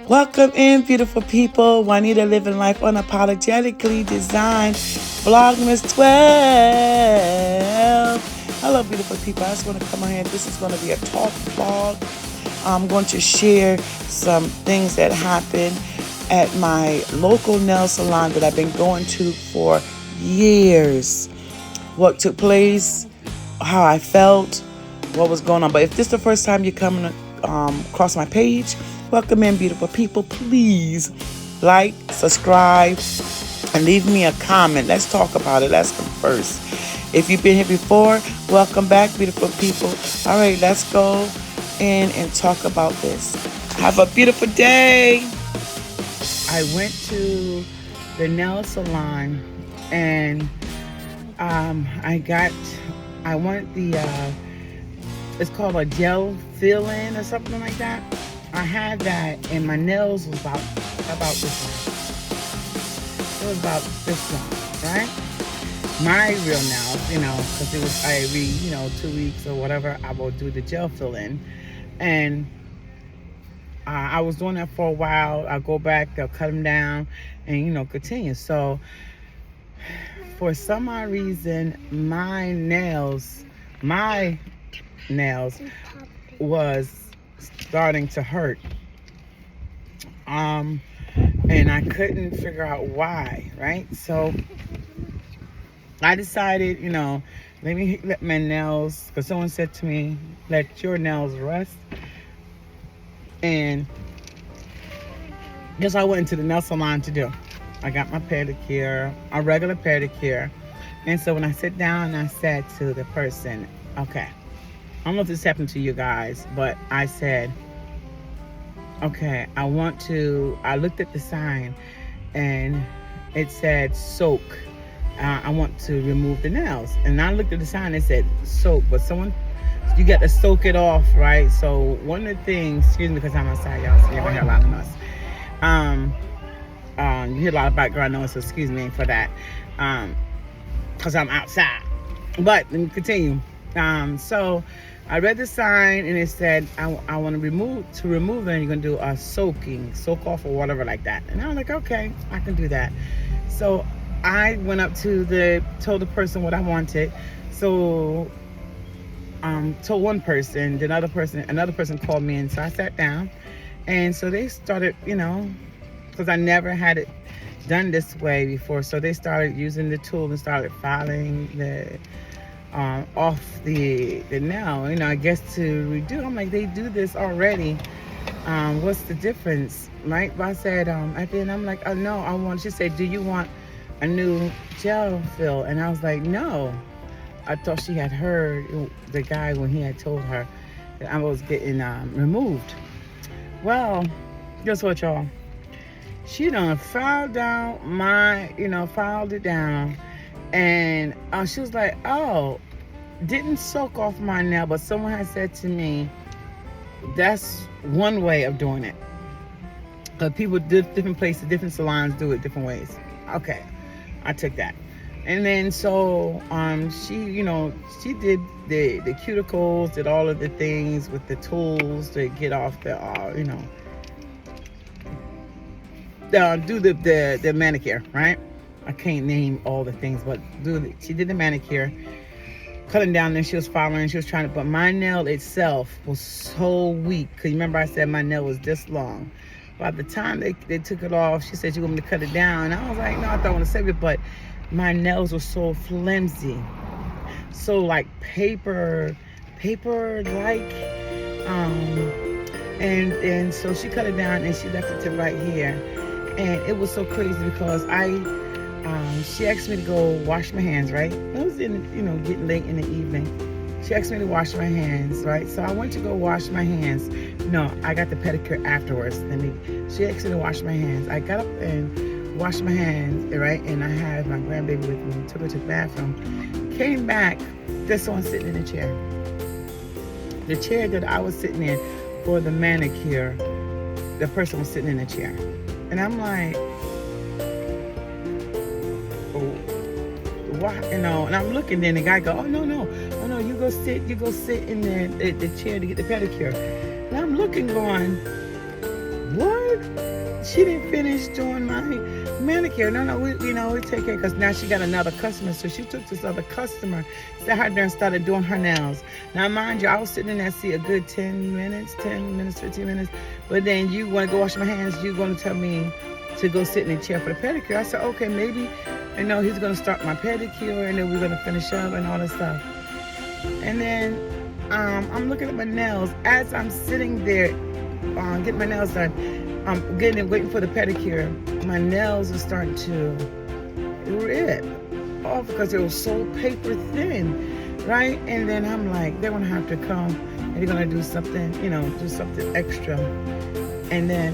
Welcome in, beautiful people. Juanita living life unapologetically designed. Vlogmas 12. Hello, beautiful people. I just want to come on here. This is going to be a talk vlog. I'm going to share some things that happened at my local nail salon that I've been going to for years. What took place, how I felt, what was going on. But if this is the first time you're coming across my page, welcome in, beautiful people. Please like, subscribe, and leave me a comment. Let's talk about it. Let's converse. If you've been here before, welcome back, beautiful people. All right, let's go in and talk about this. Have a beautiful day. I went to the nail salon and I want the it's called a gel fill-in or something like that. I had that, and my nails was about this long. It was about this long, right? My real nails, because it was every 2 weeks or whatever, I will do the gel fill-in, and I was doing that for a while. I'll go back, they'll cut them down, and continue. So for some odd reason, my nails was starting to hurt, and I couldn't figure out why, right? So I decided, let me let my nails, because someone said to me, let your nails rest. And guess I went into the nail salon to do. I got my pedicure, a regular pedicure. And so when I sit down, I said to the person, okay, I don't know if this happened to you guys, but I said, okay, I looked at the sign and it said soak. I want to remove the nails. And I looked at the sign and it said soak, but you got to soak it off, right? So one of the things, excuse me, because I'm outside, y'all, so you're gonna hear a lot of noise. You hear a lot of background noise, so excuse me for that. Because I'm outside. But let me continue. So I read the sign and it said, I want to remove it, you're going to do a soak off or whatever like that. And I was like, okay, I can do that. So I went up to told the person what I wanted. So told one person, another person called me, and so I sat down. And so they started, because I never had it done this way before. So they started using the tool and started filing the off the nail, I guess to redo. I'm like, they do this already. What's the difference, right? But I said, at the end, I'm like, oh no, she said, do you want a new gel fill? And I was like, no. I thought she had heard the guy when he had told her that I was getting removed. Well, guess what, y'all? She done filed it down. And she was like, oh, didn't soak off my nail, but someone had said to me, that's one way of doing it. Because people different places, different salons do it different ways. Okay, I took that. And then so she did the cuticles, did all of the things with the tools to get off the do the manicure, right? I can't name all the things, but she did the manicure, cutting down, and she was following, she was trying to, but my nail itself was so weak. Because remember I said my nail was this long. By the time they took it off, she said, you want me to cut it down? And I was like, no, I don't want to save it, but my nails were so flimsy. So like paper like, and so she cut it down and she left it to right here. And it was so crazy because she asked me to go wash my hands, right? It was getting late in the evening. She asked me to wash my hands, right? So I went to go wash my hands. No, I got the pedicure afterwards. She asked me to wash my hands. I got up and washed my hands, right? And I had my grandbaby with me, took her to the bathroom. Came back, there's someone sitting in the chair. The chair that I was sitting in for the manicure, the person was sitting in the chair. And I'm like, why? And I'm looking, then the guy go, oh no, you go sit in the chair to get the pedicure. And I'm looking going, what? she didn't finish doing my manicure. No, we take care, because now she got another customer. So she took this other customer, sat her there and started doing her nails. Now, mind you, I was sitting in that seat a good 10 minutes, 15 minutes. But then you want to go wash my hands, you're going to tell me to go sit in the chair for the pedicure. I said, okay, maybe, he's going to start my pedicure, and then we're going to finish up and all that stuff. And then I'm looking at my nails. As I'm sitting there getting my nails done, I'm waiting for the pedicure. My nails are starting to rip off because they were so paper thin, right? And then I'm like, they're gonna have to come and they're gonna do something, do something extra. And then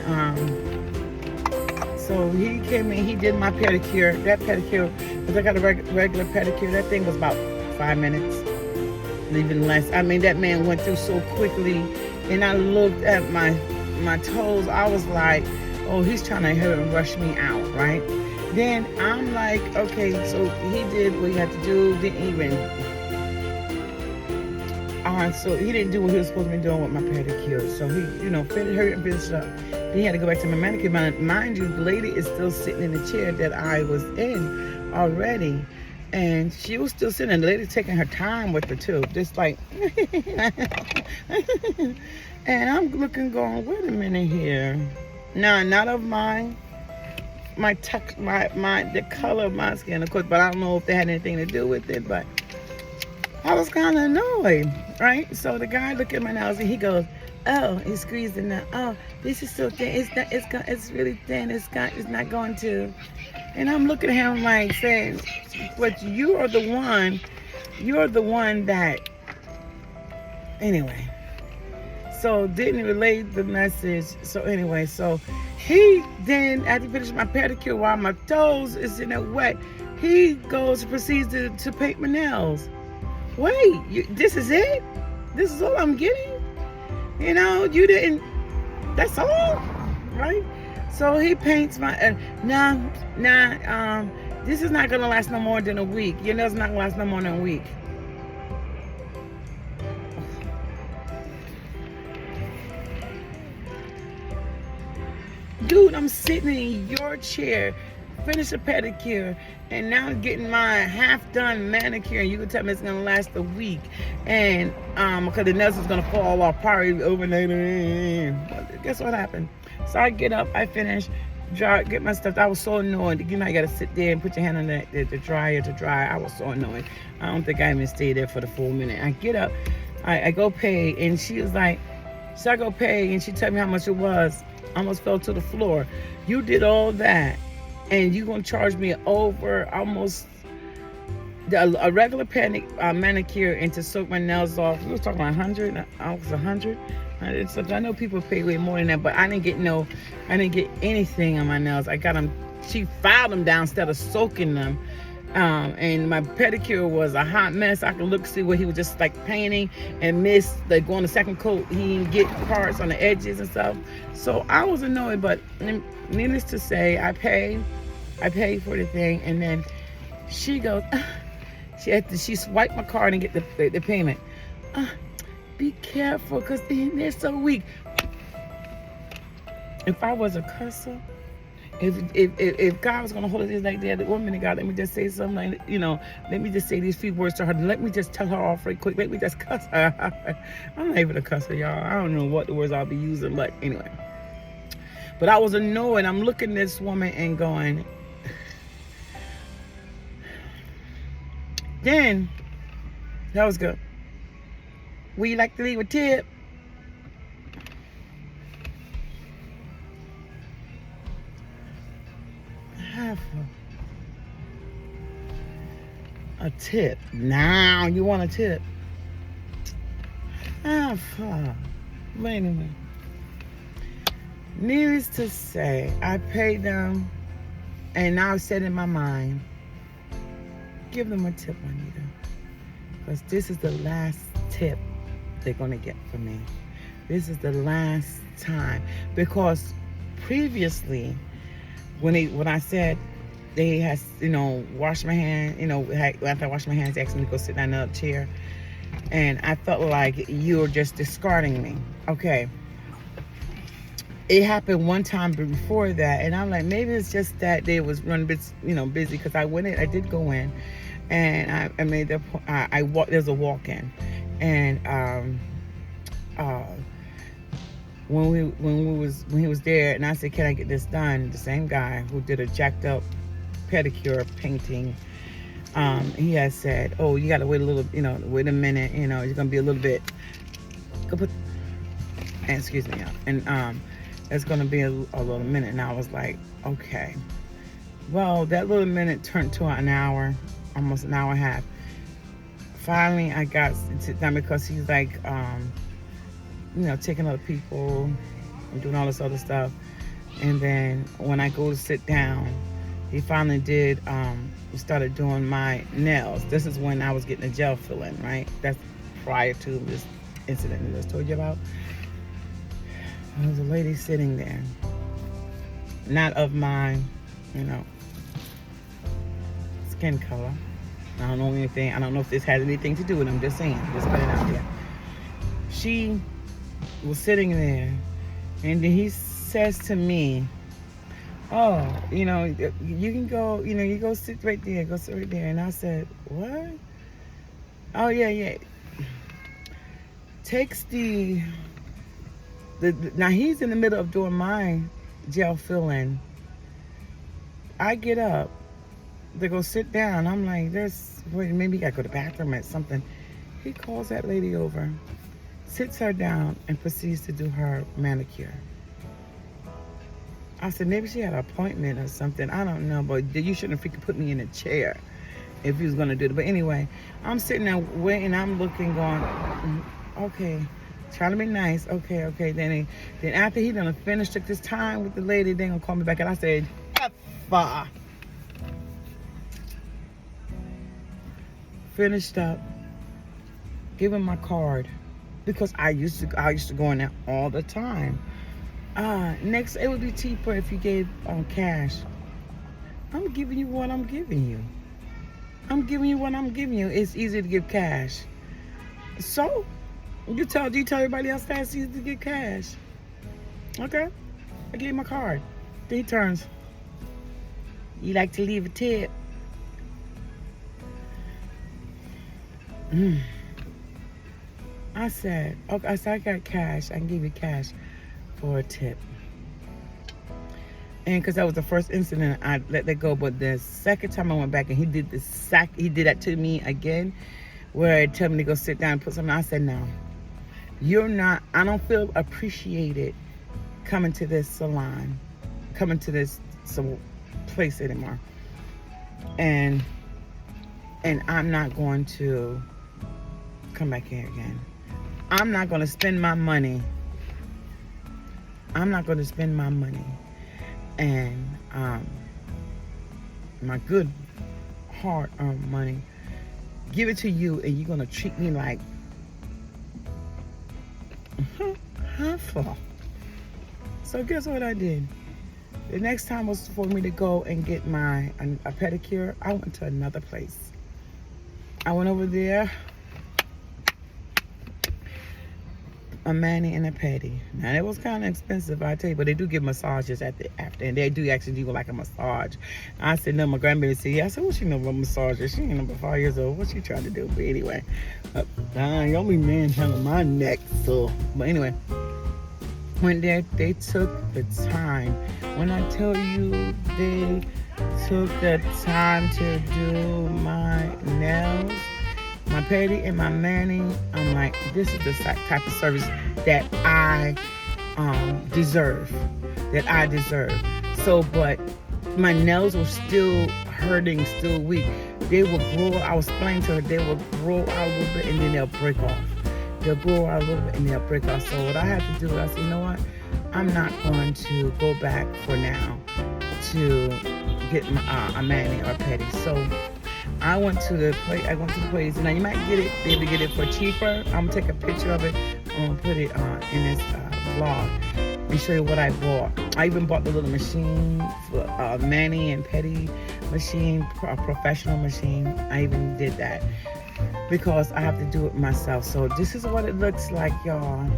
so he came in, he did my pedicure. That pedicure, because I got a regular pedicure, that thing was about 5 minutes, even less. I mean, that man went through so quickly, and I looked at my toes. I was like, oh, he's trying to hurry and rush me out, right? Then I'm like, okay, so he did what he had to do. Didn't even so he didn't do what he was supposed to be doing with my pedicure. So he, hurried and finished up. Then he had to go back to my manicure. Mind you, the lady is still sitting in the chair that I was in already. And she was still sitting, and the lady taking her time with her too. Just like, and I'm looking going, wait a minute here. Now, not of the color of my skin, of course, but I don't know if they had anything to do with it, but I was kind of annoyed, right? So the guy looked at my nails and he goes, oh, he squeezed it now. Oh, this is so thin. It's really thin. It's not going to. And I'm looking at him like saying, but you're the one that, anyway. So didn't relay the message. So anyway, so he then, after he finished my pedicure while my toes is in it wet, he proceeds to paint my nails. Wait, this is it? This is all I'm getting? You didn't, that's all, right? So he paints my, this is not going to last no more than a week. Your nails not going to last no more than a week. Dude, I'm sitting in your chair, finish a pedicure, and now getting my half-done manicure, and you can tell me it's going to last a week. And because the nails is going to fall off probably overnight. Guess what happened? So I get up, I finish, get my stuff. I was so annoyed. You got to sit there and put your hand on the dryer to dry. I was so annoyed. I don't think I even stayed there for the full minute. I get up, I go pay, and she was like, so I go pay, and she told me how much it was. I almost fell to the floor. You did all that, and you gonna charge me over almost a regular manicure and to soak my nails off. We was talking about 100. I was 100. I know people pay way more than that, but I didn't get anything on my nails. I got them. She filed them down instead of soaking them. And my pedicure was a hot mess. I could see where he was just like painting and missed, like going the second coat. He didn't get parts on the edges and stuff. So I was annoyed, but needless to say, I paid for the thing, and then she goes, she swiped my card and get the payment. Be careful, because they're so weak. If I was a cusser, if God was gonna hold it like that, 1 minute, God, let me just say something like, let me just say these few words to her. Let me just tell her off right quick. Let me just cuss her. I'm not even a cusser, y'all. I don't know what the words I'll be using, but anyway. But I was annoyed. I'm looking at this woman and going. Then that was good. Would you like to leave a tip? Have a tip. Now you want a tip? Wait a minute. Needless to say, I paid them, and now I said in my mind, give them a tip, Juanita, because this is the last tip they're gonna get from me. This is the last time, because previously, when I said they had, washed my hand, after I washed my hands, they asked me to go sit in another chair, and I felt like you were just discarding me. Okay. it happened one time before that, and I'm like, maybe it's just that they was running busy, because I did go in, and I made the I walked. There's a walk-in, and uh, when he was there, and I said, can I get this done? The same guy who did a jacked up pedicure painting, he had said, oh, you gotta wait a little, wait a minute, it's gonna be a little bit. Go put, and excuse me, and it's gonna be a little minute. And I was like, okay. Well, that little minute turned to an hour, almost an hour and a half. Finally, I got to sit down because he's like, taking other people and doing all this other stuff. And then when I go to sit down, he finally did, he started doing my nails. This is when I was getting a gel fill-in, right? That's prior to this incident that I just told you about. There was a lady sitting there, not of my, skin color. I don't know anything. I don't know if this has anything to do with it. I'm just saying. Just put it out there. She was sitting there, and then he says to me, oh, you can go, you go sit right there. Go sit right there. And I said, what? Oh, yeah. Takes now he's in the middle of doing my gel fill-in. I get up to go sit down. I'm like, maybe I gotta go to the bathroom or something. He calls that lady over, sits her down, and proceeds to do her manicure. I said, maybe she had an appointment or something. I don't know, but you shouldn't have freaking put me in a chair if he was gonna do it. But anyway, I'm sitting there waiting. I'm looking, going, okay, trying to be nice. Okay. Then after he done finished, took this time with the lady, they gonna call me back, and I said, F. Finished up, give him my card, because I used to go in there all the time. Next, it would be cheaper if you gave cash. I'm giving you what I'm giving you. It's easy to give cash. So, do you tell everybody else that it's easy to get cash? Okay, I gave him my card. Then he turns. You like to leave a tip? I said, okay, I got cash. I can give you cash for a tip. And because that was the first incident, I let that go. But the second time I went back and he did that to me again, where he told me to go sit down and put something. I said, no, I don't feel appreciated coming to this salon, coming to this place anymore. And I'm not going to come back here again. I'm not going to spend my money. And my good hard-earned money, give it to you, and you're going to treat me like for. So guess what I did? The next time was for me to go and get a pedicure. I went to another place. I went over there, a mani and a pedi. Now it was kind of expensive, I tell you, but they do give massages after, and they do actually do like a massage. I said, no, my grandbaby said, yeah. I said, what she know about massages? She ain't number 5 years old. What she trying to do? But anyway, the only man handling my neck. So, but anyway, when they took the time. When I tell you they took the time to do my nails, my pedi and my mani, I'm like, this is the type of service that I deserve. So, but my nails were still hurting, still weak. They will grow. I was explaining to her, they will grow out a little bit and then they'll break off. They'll grow out a little bit and they'll break off. So what I had to do, I said, you know what? I'm not going to go back for now to get a mani or pedi. So I went to the place. Now you might be able to get it for cheaper. I'm gonna take a picture of it. I'm gonna put it in this vlog and show you what I bought. I even bought the little machine, mani and pedi machine, a professional machine. I even did that because I have to do it myself. So this is what it looks like, y'all.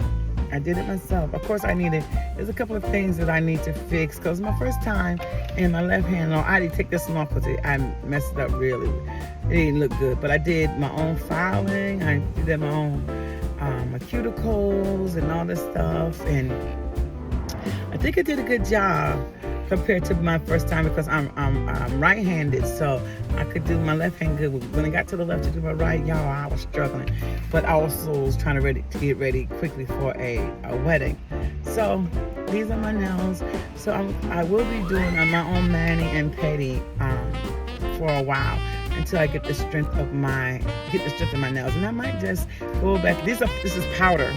I did it myself. Of course, there's a couple of things that I need to fix because my first time and my left hand, I didn't take this one off because I messed it up really. It didn't look good, but I did my own filing. I did my own my cuticles and all this stuff, and I think I did a good job compared to my first time because I'm right-handed, so I could do my left hand good. When I got to the left to do my right, y'all, I was struggling, but I also was trying to get ready quickly for a wedding. So these are my nails. So I will be doing my own mani and pedi for a while until I get the strength of my nails, and I might just go back. This is powder.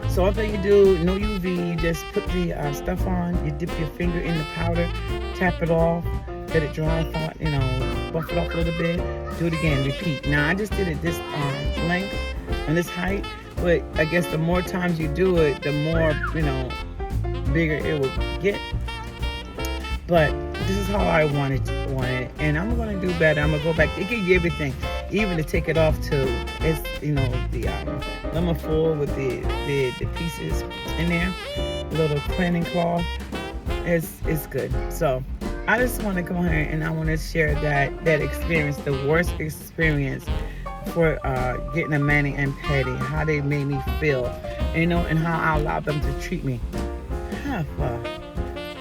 So all that you do, no UV, you just put the stuff on, you dip your finger in the powder, tap it off, let it dry out, buff it off a little bit, do it again, repeat. Now I just did it this length and this height, but I guess the more times you do it, the more, bigger it will get. But this is how I want it, and I'm gonna do better. I'm gonna go back. It gives you everything, even to take it off to it's the lemon foil with the pieces in there, little cleaning cloth. It's good. So I just want to come here and I want to share that experience, the worst experience for getting a mani and pedi, how they made me feel, and how I allowed them to treat me.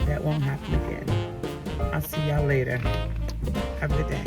That won't happen again. I'll see y'all later. Have a good day.